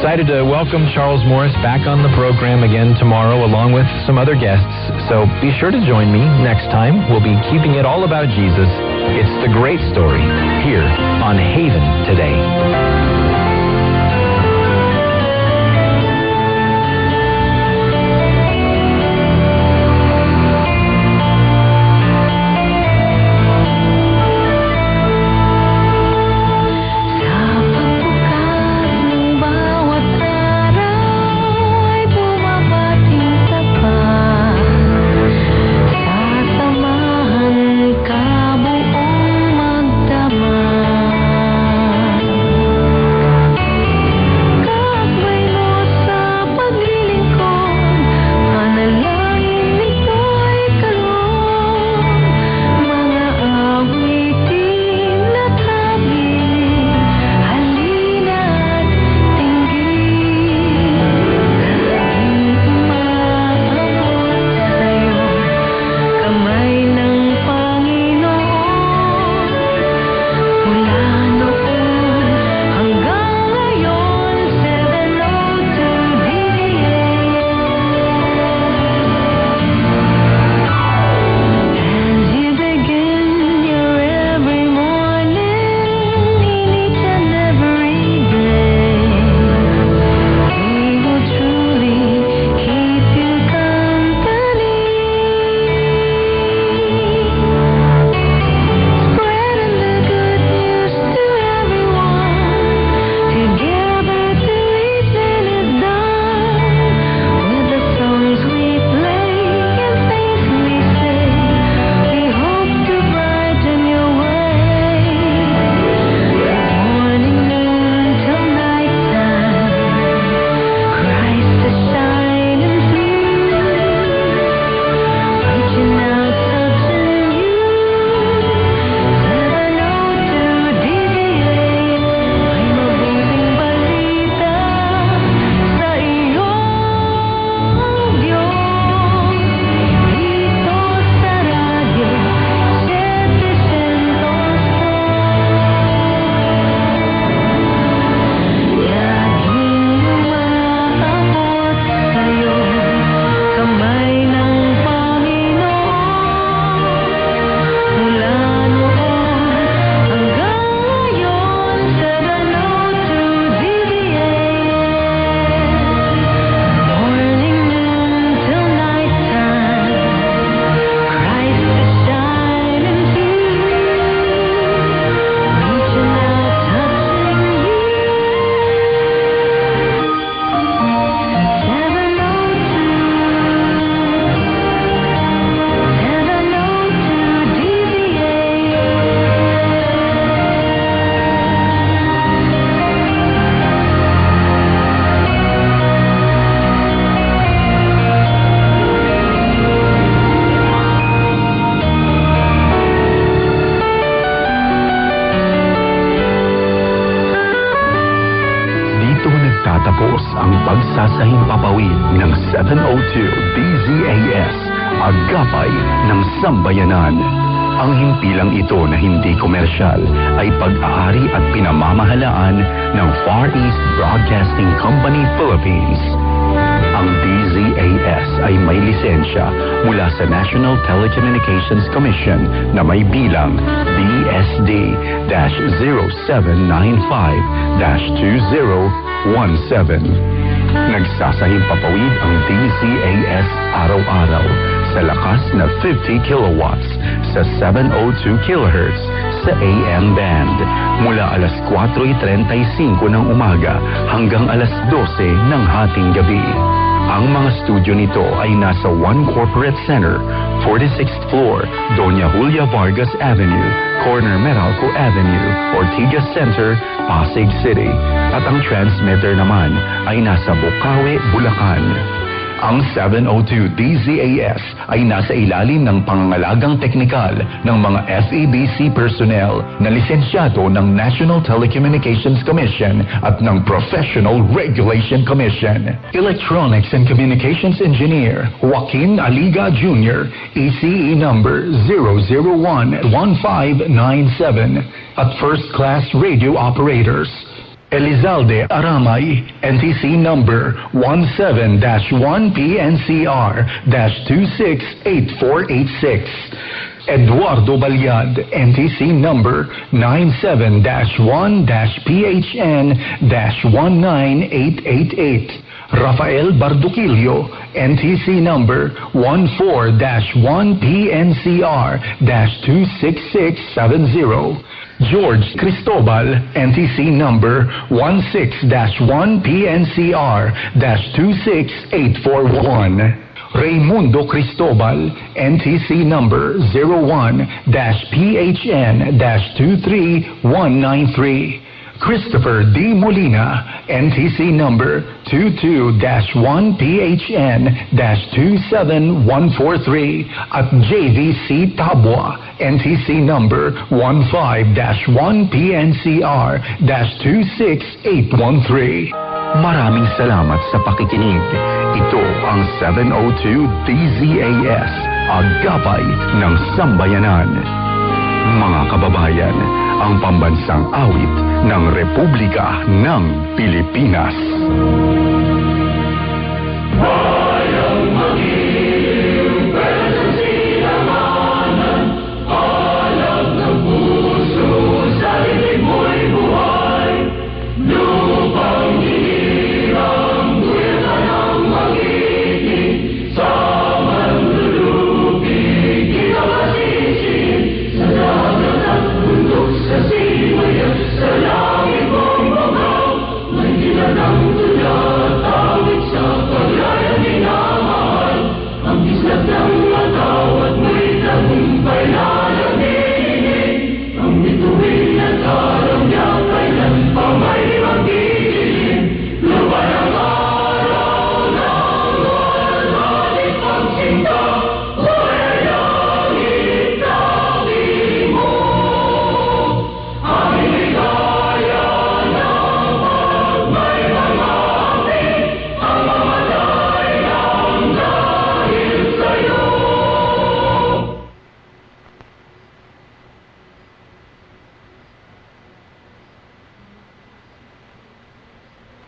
Excited to welcome Charles Morris back on the program again tomorrow along with some other guests. So be sure to join me next time. We'll be keeping it all about Jesus. It's the great story here on Haven Today. Tapos ang pagsasahimpapawid ng 702 DZAS, Agapay ng Sambayanan. Ang himpilang ito na hindi komersyal ay pag-aari at pinamamahalaan ng Far East Broadcasting Company Philippines. Ang DZAS ay may lisensya mula sa National Telecommunications Commission na may bilang BSD-0795-2017. Nagsasahimpapawid ang DZAS araw-araw sa lakas na 50 kilowatts sa 702 kHz sa AM band mula alas 4:35 ng umaga hanggang alas 12 ng hating gabi. Ang mga studio nito ay nasa One Corporate Center, 46th floor, Doña Julia Vargas Avenue, corner Meralco Avenue, Ortigas Center, Pasig City. At ang transmitter naman ay nasa Bukawi, Bulacan. Ang 702 DZAS ay nasa ilalim ng pangangalagang teknikal ng mga FEBC personnel na lisensyado ng National Telecommunications Commission at ng Professional Regulation Commission. Electronics and Communications Engineer Joaquin Aliga Jr., ECE number 0011597 at First Class Radio Operators. Elizalde Aramay, NTC number 17-1PNCR-268486. Eduardo Balyad, NTC number 97-1-PHN-19888. Rafael Barduquillo, NTC number 14-1PNCR-26670. George Cristobal, NTC number 16-1PNCR-26841. Raimundo Cristobal, NTC number 01-PHN-23193. Christopher D. Molina, NTC number 22-1PHN-27143 at JVC Tabwa, NTC number 15-1PNCR-26813. Maraming salamat sa pakikinig. Ito ang 702 DZAS, Agapay ng Sambayanan. Mga kababayan, ang pambansang awit ng Republika ng Pilipinas. Bayang maging preso sinamanan, alam ng puso sa lilig mo'y buhay. Lupang hinirang, duyan ang magiging, sa manlulupig, kinawasisin, sa dagat at bundok, sa simayan, sa langit mong babaw, may ginanang tulad.